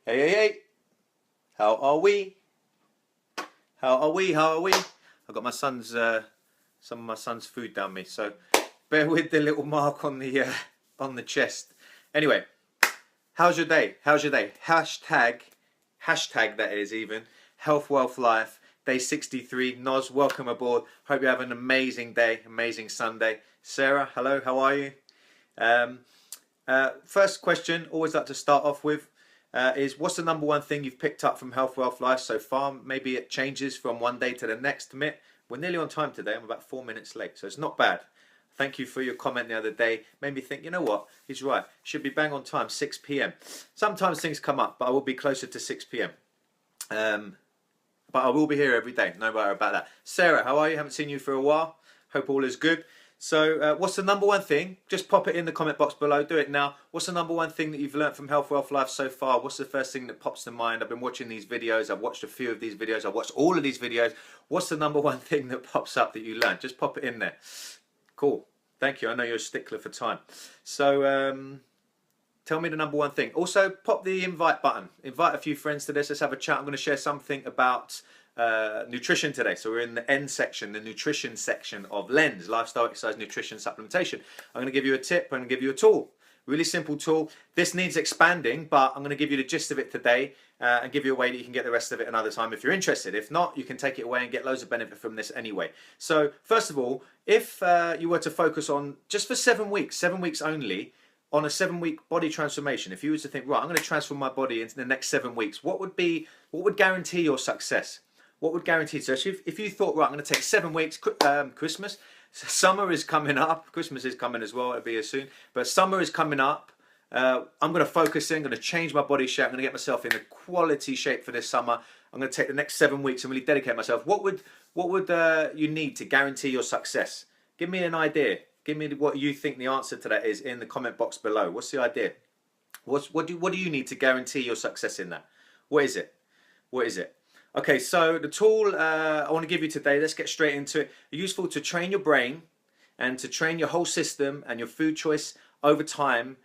Hey, hey, hey. How are we? How are we? How are we? I've got my son's, some of my son's food down me, so bear with the little mark on the chest. Anyway, how's your day? How's your day? Hashtag that is even, health, wealth, life, day 63. Noz, welcome aboard. Hope you have an amazing day, amazing Sunday. Sarah, hello, how are you? Um, First question, always like to start off with, is what's the number one thing you've picked up from Health, Wealth, Life so far? Maybe it changes from one day to the next. Mitt, we're nearly on time today. I'm about 4 minutes late, so it's not bad. Thank you for your comment the other day. Made me think, you know what? He's right. Should be bang on time, 6 p.m. Sometimes things come up, but I will be closer to 6 p.m. But I will be here every day, no matter about that. Sarah, how are you? Haven't seen you for a while. Hope all is good. So what's the number one thing? Just pop it in the comment box below. Do it now. What's the number one thing that you've learned from Health, Wealth, Life so far? What's the first thing that pops to mind? I've been watching these videos. I've watched a few of these videos. I've watched all of these videos. What's the number one thing that pops up that you learned? Just pop it in there. Cool. Thank you. I know you're a stickler for time. So tell me the number one thing. Also, pop the invite button. Invite a few friends to this. Let's have a chat. I'm going to share something about nutrition today. So we're in the N section, the nutrition section of Lens, lifestyle, exercise, nutrition, supplementation. I'm going to give you a tip. I'm going to give you a tool. Really simple tool. This needs expanding, but I'm going to give you the gist of it today and give you a way that you can get the rest of it another time if you're interested. If not, you can take it away and get loads of benefit from this anyway. So first of all, if you were to focus on just for 7 weeks, 7 weeks only, on a 7-week body transformation, if you were to think, right, I'm going to transform my body into the next 7 weeks, what would guarantee your success? What would guarantee? So if you thought, right, I'm going to take 7 weeks, Christmas, summer is coming up, Christmas is coming as well, it'll be here soon, but summer is coming up. I'm going to focus in, I'm going to change my body shape, I'm going to get myself in a quality shape for this summer. I'm going to take the next 7 weeks and really dedicate myself. What would you need to guarantee your success? Give me an idea. Give me what you think the answer to that is in the comment box below. What's the idea? What do you need to guarantee your success in that? What is it? What is it? Okay, so the tool I want to give you today, let's get straight into it. Useful to train your brain and to train your whole system and your food choice over time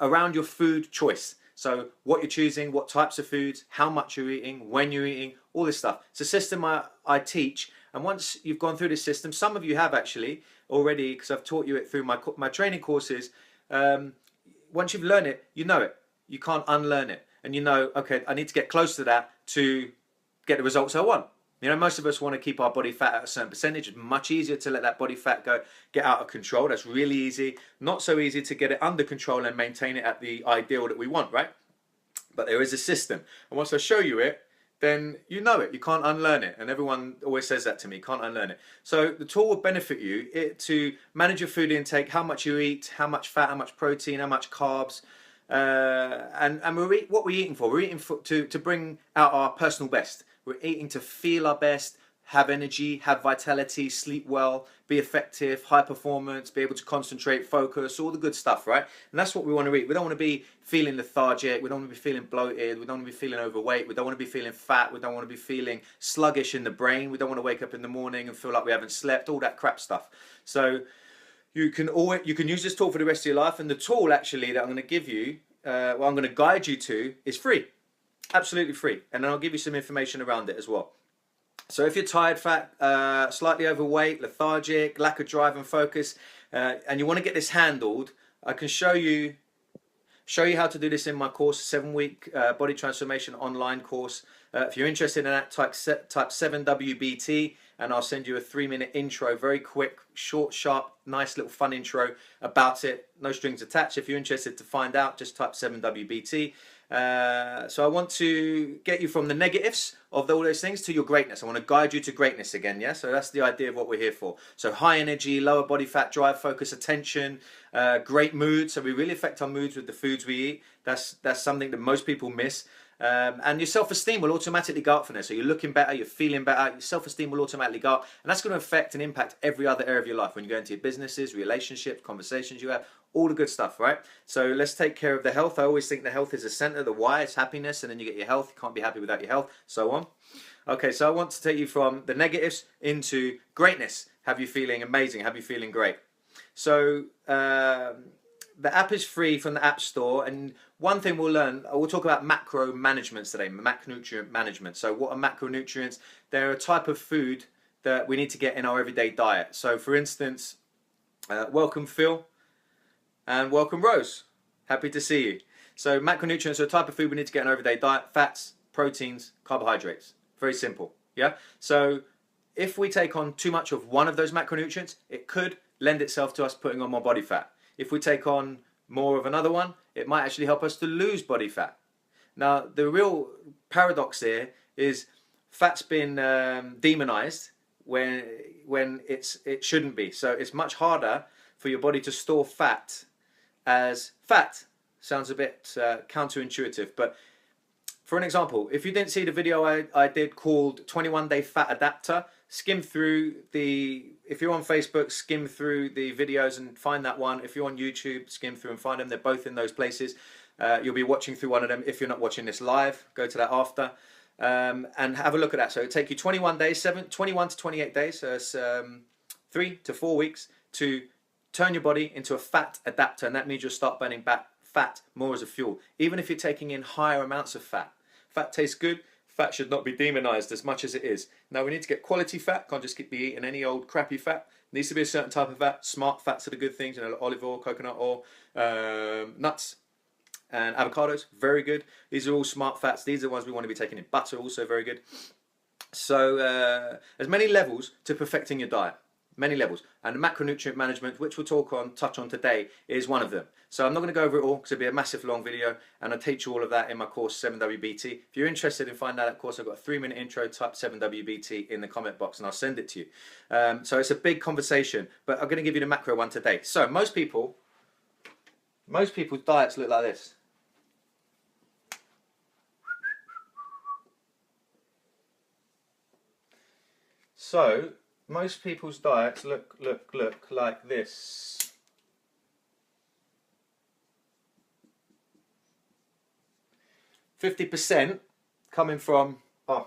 around your food choice. So what you're choosing, what types of foods, how much you're eating, when you're eating, all this stuff. It's a system I teach, and once you've gone through this system, some of you have actually already, because I've taught you it through my training courses. Once you've learned it, you know it. You can't unlearn it, and you know, okay, I need to get close to that to get the results I want. You know, most of us want to keep our body fat at a certain percentage. It's much easier to let that body fat get out of control. That's really easy. Not so easy to get it under control and maintain it at the ideal that we want, right? But there is a system. And once I show you it, then you know it. You can't unlearn it. And everyone always says that to me, can't unlearn it. So the tool will benefit you to manage your food intake, how much you eat, how much fat, how much protein, how much carbs, and what we're eating for. We're eating to bring out our personal best. We're eating to feel our best, have energy, have vitality, sleep well, be effective, high performance, be able to concentrate, focus, all the good stuff, right? And that's what we want to eat. We don't want to be feeling lethargic. We don't want to be feeling bloated. We don't want to be feeling overweight. We don't want to be feeling fat. We don't want to be feeling sluggish in the brain. We don't want to wake up in the morning and feel like we haven't slept, all that crap stuff. So you can use this tool for the rest of your life. And the tool actually that I'm going to give you, I'm going to guide you to, is free. Absolutely free, and then I'll give you some information around it as well. So if you're tired, fat, slightly overweight, lethargic, lack of drive and focus, and you want to get this handled, I can show you how to do this in my course, 7-week body transformation online course. If you're interested in that, type 7WBT, and I'll send you a 3-minute intro, very quick, short, sharp, nice little fun intro about it. No strings attached. If you're interested to find out, just type 7WBT. So I want to get you from the negatives of all those things to your greatness. I want to guide you to greatness again, yeah? So that's the idea of what we're here for. So high energy, lower body fat, drive, focus, attention, great mood. So we really affect our moods with the foods we eat. That's something that most people miss. And your self-esteem will automatically go up from there. So you're looking better, you're feeling better, your self-esteem will automatically go up. And that's going to affect and impact every other area of your life. When you go into your businesses, relationships, conversations you have, all the good stuff, right? So let's take care of the health. I always think the health is the center, the why is happiness, and then you get your health. You can't be happy without your health, so on. Okay, so I want to take you from the negatives into greatness. Have you feeling amazing? Have you feeling great? So the app is free from the App Store, and one thing we'll learn, we'll talk about macro management today, macronutrient management. So what are macronutrients? They're a type of food that we need to get in our everyday diet. So for instance, welcome Phil, and welcome Rose. Happy to see you. So macronutrients are a type of food we need to get in our everyday diet: fats, proteins, carbohydrates. Very simple, yeah? So if we take on too much of one of those macronutrients, it could lend itself to us putting on more body fat. If we take on more of another one, it might actually help us to lose body fat. Now, the real paradox here is fat's been demonized when it shouldn't be. So it's much harder for your body to store fat as fat. Sounds a bit counterintuitive, but for an example, if you didn't see the video I did called 21 Day Fat Adapter, skim through if you're on Facebook, skim through the videos and find that one. If you're on YouTube, skim through and find them. They're both in those places. You'll be watching through one of them. If you're not watching this live, go to that after and have a look at that. So it'll take you 21 days, 21 to 28 days, so it's 3 to 4 weeks to turn your body into a fat adapter, and that means you'll start burning back fat more as a fuel, even if you're taking in higher amounts of fat. Fat tastes good. Fat should not be demonized as much as it is. Now we need to get quality fat. Can't just be eating any old crappy fat. It needs to be a certain type of fat. Smart fats are the good things, like olive oil, coconut oil, nuts, and avocados. Very good. These are all smart fats. These are the ones we want to be taking in. Butter, also very good. So there's many levels to perfecting your diet. Many levels, and macronutrient management, which we'll touch on today, is one of them. So I'm not going to go over it all because it'll be a massive long video, and I teach you all of that in my course 7WBT. If you're interested in finding out that course, I've got a 3-minute intro. Type 7WBT in the comment box and I'll send it to you. So it's a big conversation, but I'm going to give you the macro one today. So most people's diets look like this. So most people's diets look like this. 50% coming from, let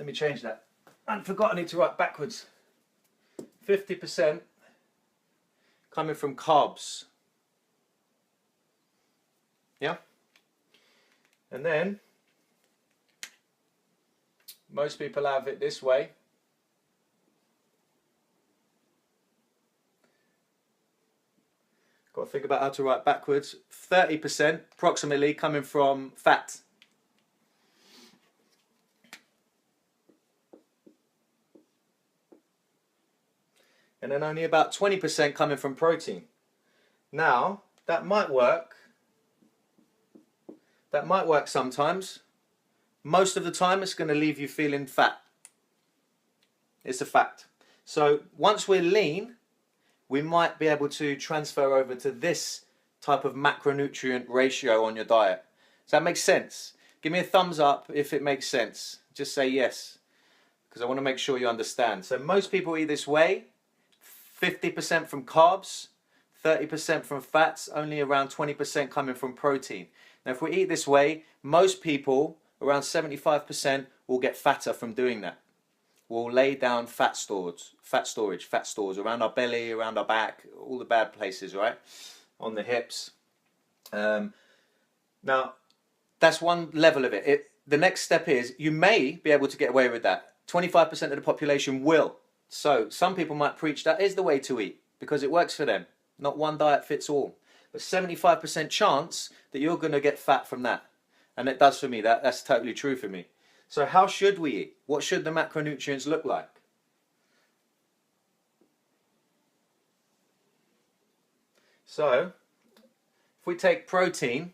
me change that. I forgot I need to write backwards. 50% coming from carbs. Yeah? And then most people have it this way. Got to think about how to write backwards. 30% approximately coming from fat. And then only about 20% coming from protein. Now, that might work. That might work sometimes. Most of the time it's going to leave you feeling fat. It's a fact. So once we're lean, we might be able to transfer over to this type of macronutrient ratio on your diet. Does that make sense? Give me a thumbs up if it makes sense. Just say yes, because I want to make sure you understand. So most people eat this way, 50% from carbs, 30% from fats, only around 20% coming from protein. Now if we eat this way, most people, around 75%, will get fatter from doing that. We'll lay down fat stores around our belly, around our back, all the bad places, right? On the hips. Now, that's one level of it. The next step is you may be able to get away with that. 25% of the population will. So some people might preach that is the way to eat because it works for them. Not one diet fits all. But 75% chance that you're going to get fat from that. And it does for me. That's totally true for me. So how should we eat? What should the macronutrients look like? So, if we take protein,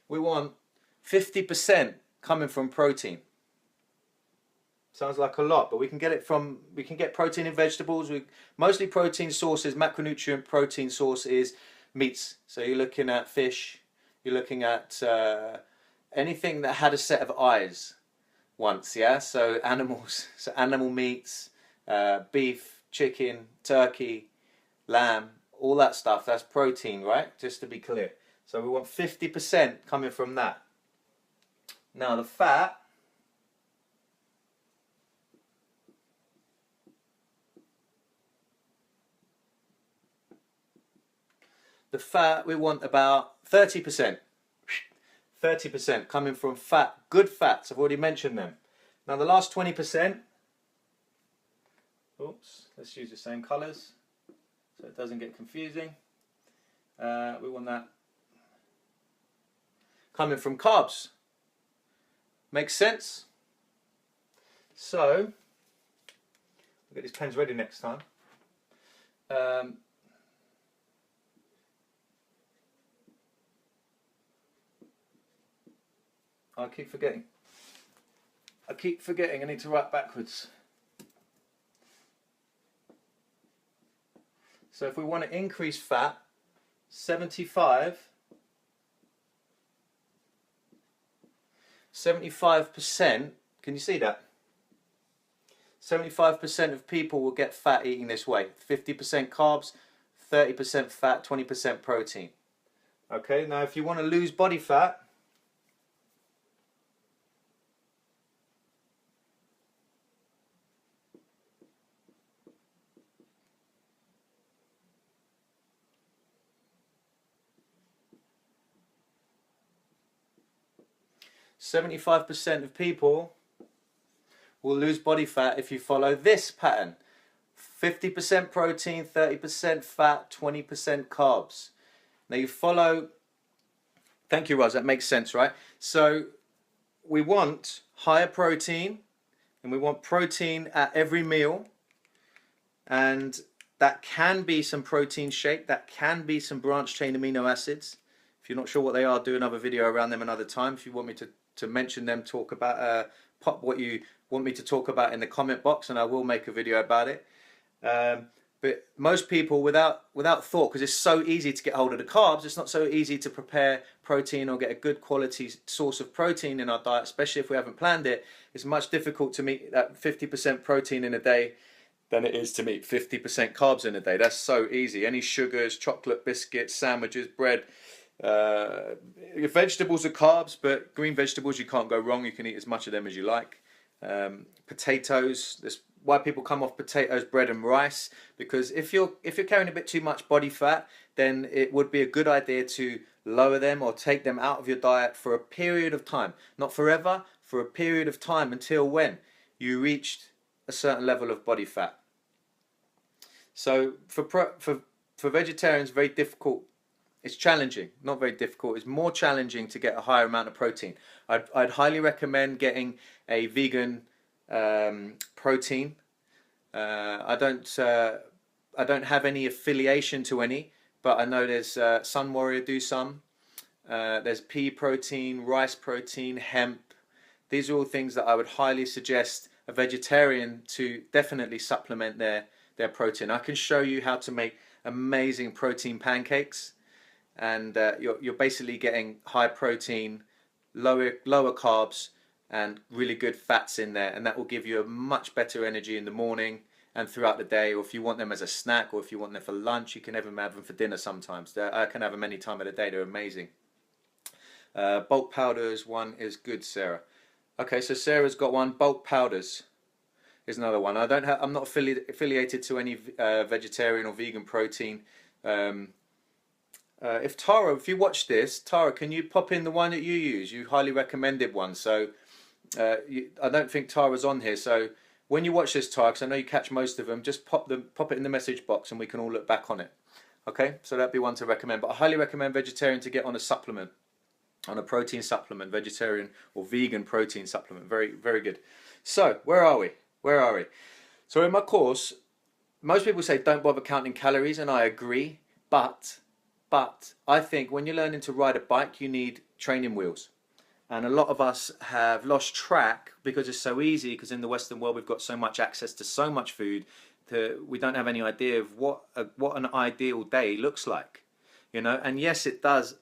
we want 50% coming from protein. Sounds like a lot, but we can get protein in vegetables. Mostly protein sources, macronutrient protein source is meats. So you're looking at fish, you're looking at anything that had a set of eyes once, yeah? So animals, so animal meats, beef, chicken, turkey, lamb, all that stuff, that's protein, right? Just to be clear. So we want 50% coming from that. Now the fat, the fat, we want about 30%. 30% coming from fat, good fats. I've already mentioned them. Now the last 20%, oops, let's use the same colours so it doesn't get confusing. We want that coming from carbs. Makes sense? So, we'll get these pens ready next time. I keep forgetting. I need to write backwards. So if we want to increase fat, 75%, can you see that? 75% of people will get fat eating this way. 50% carbs, 30% fat, 20% protein. Okay, now if you want to lose body fat, %75 of people will lose body fat if you follow this pattern. 50% protein, 30% fat, 20% carbs. Now you follow, thank you Roz, that makes sense, right? So we want higher protein, and we want protein at every meal, and that can be some protein shake, that can be some branched chain amino acids. If you're not sure what they are, do another video around them another time. If you want me to mention them, talk about pop what you want me to talk about in the comment box, and I will make a video about it. But most people, without thought, because it's so easy to get hold of the carbs, it's not so easy to prepare protein or get a good quality source of protein in our diet, especially if we haven't planned it. It's much difficult to meet that 50% protein in a day than it is to meet 50% carbs in a day. That's so easy. Any sugars, chocolate, biscuits, sandwiches, bread. Vegetables are carbs, but green vegetables, you can't go wrong. You can eat as much of them as you like. Potatoes, that's why people come off potatoes, bread and rice, because if you're carrying a bit too much body fat, then it would be a good idea to lower them or take them out of your diet for a period of time. Not forever, for a period of time, until when you reached a certain level of body fat. So for vegetarians, very difficult. It's challenging, not very difficult. It's more challenging to get a higher amount of protein. I'd highly recommend getting a vegan protein. I don't have any affiliation to any, but I know there's Sun Warrior do some. There's pea protein, rice protein, hemp. These are all things that I would highly suggest a vegetarian to definitely supplement their protein. I can show you how to make amazing protein pancakes, and you're basically getting high protein, lower carbs, and really good fats in there, and that will give you a much better energy in the morning and throughout the day. Or if you want them as a snack, or if you want them for lunch, you can even have them for dinner sometimes. I can have them any time of the day. They're amazing. Bulk powders, one is good, Sarah. Okay, so Sarah's got one. Bulk powders is another one. I'm not affiliated to any vegetarian or vegan protein. If you watch this, Tara, can you pop in the one that you use? You highly recommended one. So I don't think Tara's on here. So when you watch this, Tara, because I know you catch most of them, just pop it in the message box and we can all look back on it. Okay, so that'd be one to recommend. But I highly recommend vegetarian to get on a supplement, on a protein supplement, vegetarian or vegan protein supplement. Very, very good. So where are we? Where are we? So in my course, most people say don't bother counting calories, and I agree. But I think when you're learning to ride a bike, you need training wheels. And a lot of us have lost track because it's so easy, because in the Western world we've got so much access to so much food that we don't have any idea of what an ideal day looks like. You know, and yes, it does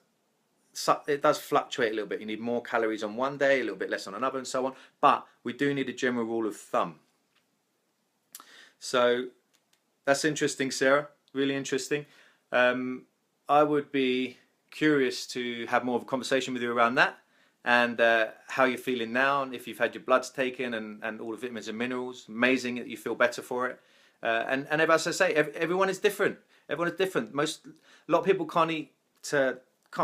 fluctuate a little bit. You need more calories on one day, a little bit less on another, and so on. But we do need a general rule of thumb. So that's interesting, Sarah. Really interesting. I would be curious to have more of a conversation with you around that, and how you're feeling now, and if you've had your bloods taken and all the vitamins and minerals. Amazing that you feel better for it. And as I say, everyone is different. Everyone is different. A lot of people can't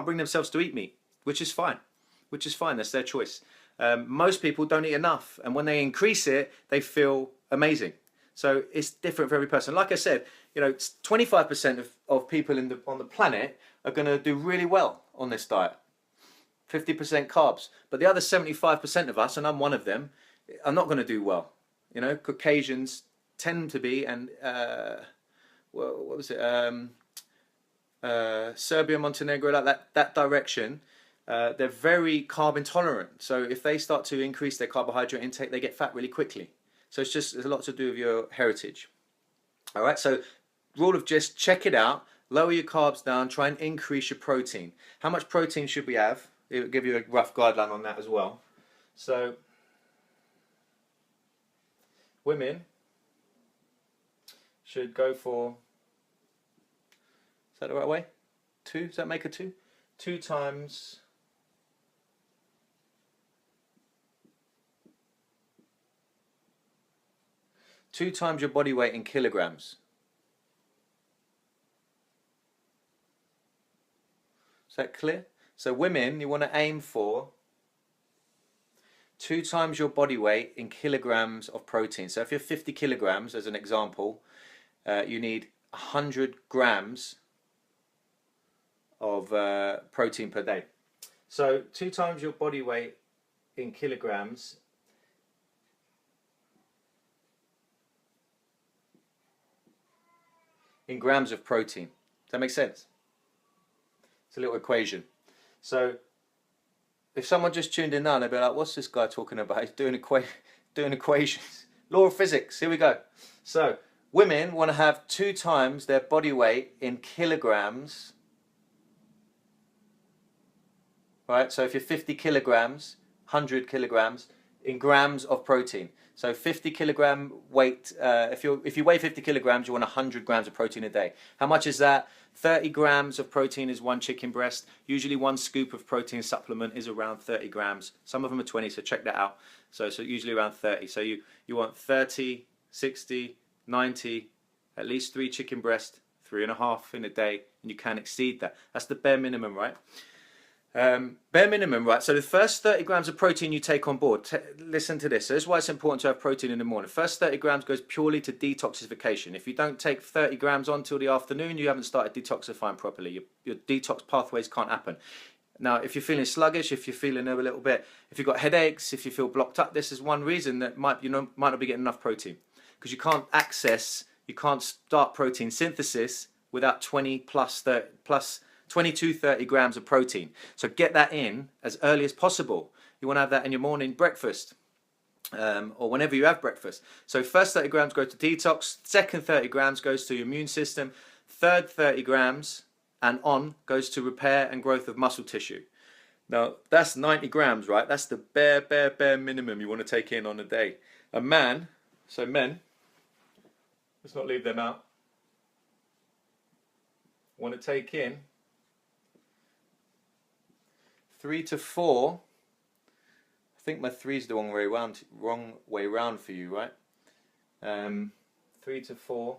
bring themselves to eat meat, which is fine. Which is fine. That's their choice. Most people don't eat enough, and when they increase it, they feel amazing. So it's different for every person. Like I said, 25% of people on the planet are going to do really well on this diet. 50% carbs, but the other 75% of us, and I'm one of them, are not going to do well. Caucasians tend to be, and what was it? Serbia, Montenegro, like that direction. They're very carb intolerant. So if they start to increase their carbohydrate intake, they get fat really quickly. So there's a lot to do with your heritage. All right. So rule of just check it out. Lower your carbs down. Try and increase your protein. How much protein should we have? It will give you a rough guideline on that as well. So women should go for, is that the right way? 2? Does that make a 2? 2 times 2 times your body weight in kilograms. Is that clear? So women, you want to aim for 2 times your body weight in kilograms of protein. So if you're 50 kilograms, as an example, you need 100 grams of protein per day. So 2 times your body weight in kilograms in grams of protein. Does that make sense? It's a little equation. So if someone just tuned in now, they'd be like, what's this guy talking about? He's doing equations. Law of physics. Here we go. So women want to have 2 times their body weight in kilograms. Right? So if you're 50 kilograms, 100 kilograms in grams of protein. So 50 kilogram weight, if you weigh 50 kilograms, you want 100 grams of protein a day. How much is that? 30 grams of protein is 1 chicken breast. Usually 1 scoop of protein supplement is around 30 grams. Some of them are 20, so check that out. So usually around 30. So you want 30, 60, 90, at least 3 chicken breast, 3.5 in a day, and you can exceed that. That's the bare minimum, right? Bare minimum, right? So the first 30 grams of protein you take on board, listen to this. So this is why it's important to have protein in the morning. First 30 grams goes purely to detoxification. If you don't take 30 grams on till the afternoon, you haven't started detoxifying properly. Your detox pathways can't happen. Now, if you're feeling sluggish, if you're feeling a little bit, if you've got headaches, if you feel blocked up, this is one reason that might not be getting enough protein, because you can't start protein synthesis without 22-30 grams of protein. So get that in as early as possible. You want to have that in your morning breakfast, or whenever you have breakfast. So first 30 grams go to detox, second 30 grams goes to your immune system, third 30 grams and on goes to repair and growth of muscle tissue. Now that's 90 grams, right? That's the bare minimum you want to take in on a day. A man, so men, let's not leave them out, want to take in 3 to 4. I think my 3 is the wrong way round for you, right? 3 to 4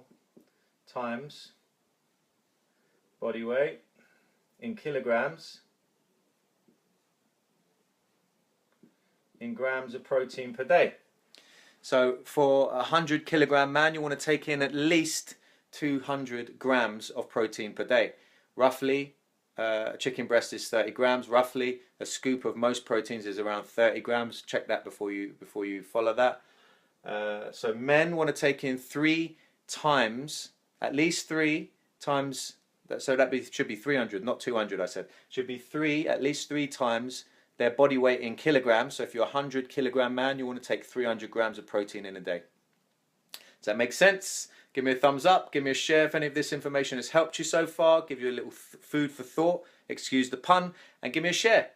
times body weight in kilograms in grams of protein per day. So for a 100 kilogram man, you want to take in at least 200 grams of protein per day. Roughly, a chicken breast is 30 grams. Roughly, a scoop of most proteins is around 30 grams. Check that before you follow that. So men want to take in 3 times, at least 3 times. So should be 300, not 200. I said should be at least 3 times their body weight in kilograms. So if you're a 100 kilogram man, you want to take 300 grams of protein in a day. Does that make sense? Give me a thumbs up, give me a share if any of this information has helped you so far, give you a little food for thought, excuse the pun, and give me a share.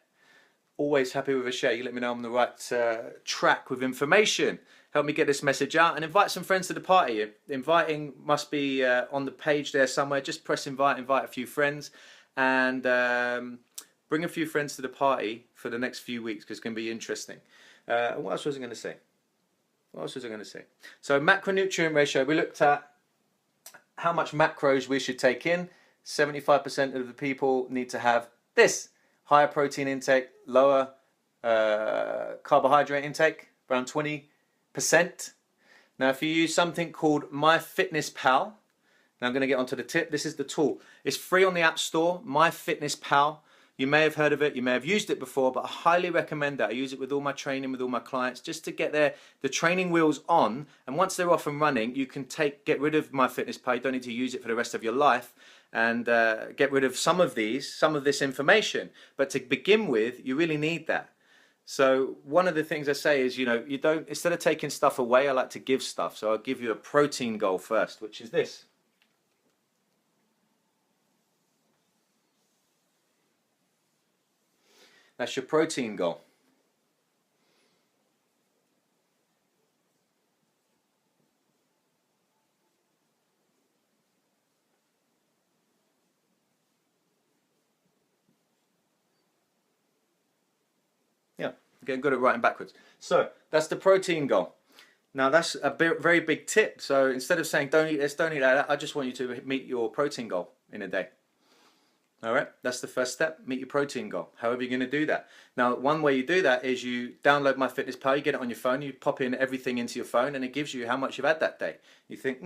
Always happy with a share. You let me know I'm on the right track with information. Help me get this message out and invite some friends to the party. Inviting must be on the page there somewhere. Just press invite a few friends, and bring a few friends to the party for the next few weeks, because it's going to be interesting. What else was I going to say? So macronutrient ratio, we looked at how much macros we should take in. 75% of the people need to have this: higher protein intake, lower carbohydrate intake, around 20%. Now, if you use something called MyFitnessPal, now I'm going to get onto the tip. This is the tool. It's free on the App Store, MyFitnessPal. You may have heard of it, you may have used it before, but I highly recommend that. I use it with all my training, with all my clients, just to get the training wheels on. And once they're off and running, you can get rid of MyFitnessPal. You don't need to use it for the rest of your life, and get rid of some of this information. But to begin with, you really need that. So one of the things I say is, you know, you don't, instead of taking stuff away, I like to give stuff. So I'll give you a protein goal first, which is this. That's your protein goal. Yeah, getting good at writing backwards. So that's the protein goal. Now that's a very big tip. So instead of saying don't eat this, don't eat that, I just want you to meet your protein goal in a day. All right, that's the first step. Meet your protein goal. However you're going to do that. Now, one way you do that is you download MyFitnessPal, you get it on your phone, you pop in everything into your phone, and it gives you how much you've had that day. You think,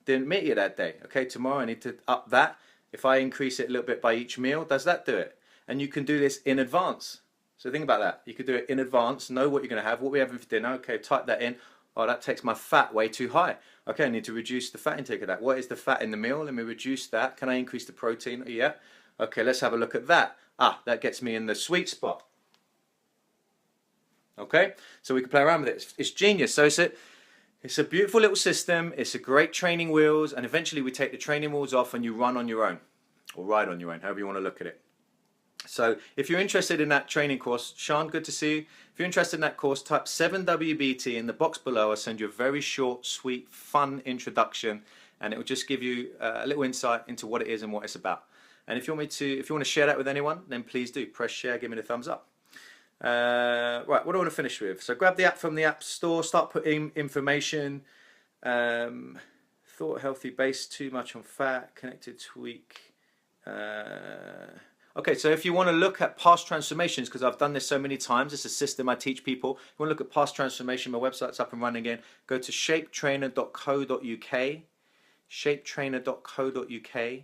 didn't meet you that day. Okay, tomorrow I need to up that. If I increase it a little bit by each meal, does that do it? And you can do this in advance. So think about that. You could do it in advance, know what you're going to have, what we're having for dinner. Okay, type that in. Oh, that takes my fat way too high. Okay, I need to reduce the fat intake of that. What is the fat in the meal? Let me reduce that. Can I increase the protein? Yeah. Okay, let's have a look at that. Ah, that gets me in the sweet spot. Okay, so we can play around with it. It's genius. So it's a beautiful little system. It's a great training wheels, and eventually we take the training wheels off and you run on your own, or ride on your own, however you want to look at it. So if you're interested in that training course, Sean, good to see you. If you're interested in that course, type 7WBT in the box below. I'll send you a very short, sweet, fun introduction, and it will just give you a little insight into what it is and what it's about. And if you want to share that with anyone, then please do. Press share, give me the thumbs up. Right, what do I want to finish with? So grab the app from the App Store, start putting information. Thought healthy base, too much on fat, connected tweak. Okay, so if you want to look at past transformations, because I've done this so many times, it's a system I teach people. If you want to look at past transformation, my website's up and running again. Go to shapetrainer.co.uk, shapetrainer.co.uk,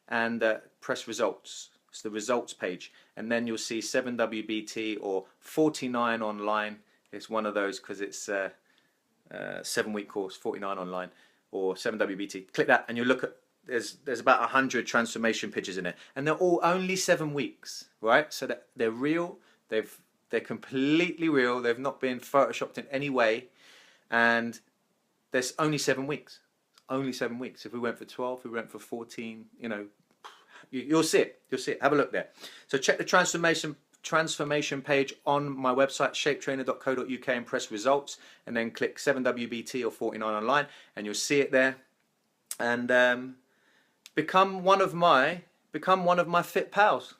and press results. It's the results page, and then you'll see 7WBT or 49 online. It's one of those because it's a 7-week course, 49 online or 7WBT. Click that and you look at, there's about 100 transformation pictures in it, and they're all only 7 weeks, right? So that they're real, they're completely real, they've not been photoshopped in any way, and there's only 7 weeks. Only 7 weeks. If we went for 12, if we went for 14, you know, you'll see it. You'll see it. Have a look there. So check the transformation page on my website, shapetrainer.co.uk, and press results, and then click 7WBT or 49 online, and you'll see it there. And become one of my fit pals.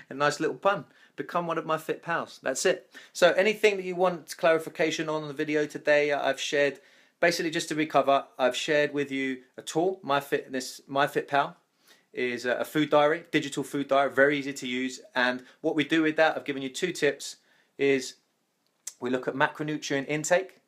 A nice little pun. Become one of my fit pals. That's it. So anything that you want clarification on the video today, I've shared. Basically, just to recover, I've shared with you a tool, MyFitPal. Is a food diary, digital food diary, very easy to use. And what we do with that, I've given you 2 tips, is we look at macronutrient intake,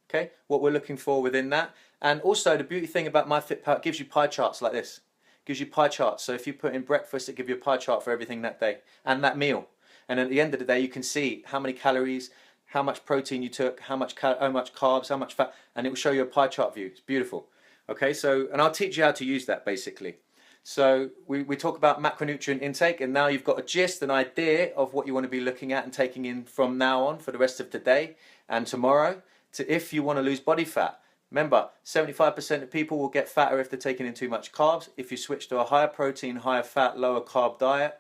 okay, what we're looking for within that. And also the beauty thing about MyFitPal, it gives you pie charts like this. It gives you pie charts. So if you put in breakfast, it gives you a pie chart for everything that day and that meal. And at the end of the day, you can see how many calories, how much protein you took, how much carbs, how much fat, and it will show you a pie chart view. It's beautiful. Okay, so, and I'll teach you how to use that basically. So we talk about macronutrient intake, and now you've got a gist, an idea of what you want to be looking at and taking in from now on for the rest of today and tomorrow. To if you want to lose body fat, remember 75% of people will get fatter if they're taking in too much carbs. If you switch to a higher protein, higher fat, lower carb diet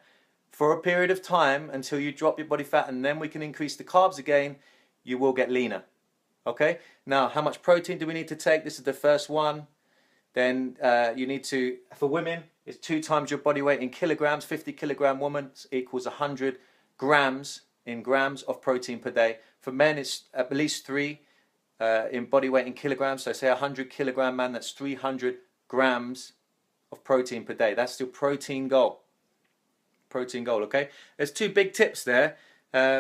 for a period of time until you drop your body fat, and then we can increase the carbs again, you will get leaner. Okay, now how much protein do we need to take? This is the first one. Then you need to, for women, it's 2 times your body weight in kilograms. 50 kilogram woman equals 100 grams in grams of protein per day. For men, it's at least 3 in body weight in kilograms. So say a 100 kilogram man, that's 300 grams of protein per day. That's your protein goal. Protein goal, okay? There's two big tips there.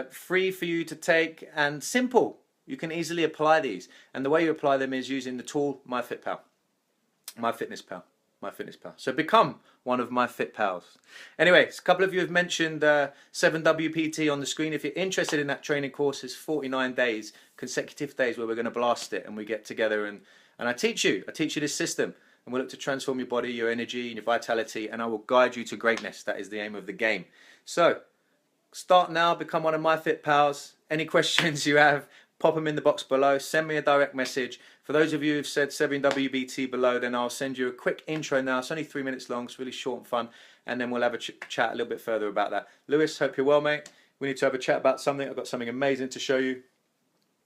Free for you to take and simple. You can easily apply these. And the way you apply them is using the tool MyFitPal. MyFitnessPal. MyFitnessPal. So become one of MyFitPals. Anyway, a couple of you have mentioned 7WPT on the screen. If you're interested in that training course, it's 49 days, consecutive days where we're going to blast it and we get together and I teach you this system. And we'll look to transform your body, your energy, and your vitality, and I will guide you to greatness. That is the aim of the game. So, start now, become one of my Fit Pals. Any questions you have, pop them in the box below. Send me a direct message. For those of you who've said 7WBT below, then I'll send you a quick intro now. It's only 3 minutes long. It's really short and fun. And then we'll have a chat a little bit further about that. Lewis, hope you're well, mate. We need to have a chat about something. I've got something amazing to show you.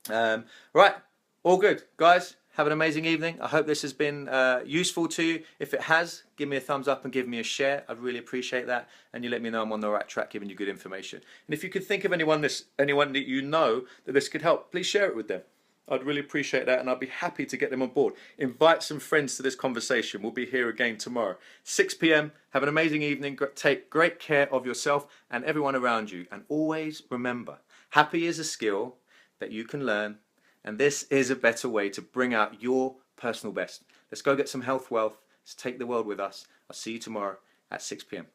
Right, all good. Guys, have an amazing evening. I hope this has been useful to you. If it has, give me a thumbs up and give me a share. I'd really appreciate that. And you let me know I'm on the right track, giving you good information. And if you could think of anyone that you know that this could help, please share it with them. I'd really appreciate that, and I'd be happy to get them on board. Invite some friends to this conversation. We'll be here again tomorrow, 6 p.m. Have an amazing evening. Take great care of yourself and everyone around you. And always remember, happy is a skill that you can learn. And this is a better way to bring out your personal best. Let's go get some health wealth. Let's take the world with us. I'll see you tomorrow at 6 p.m.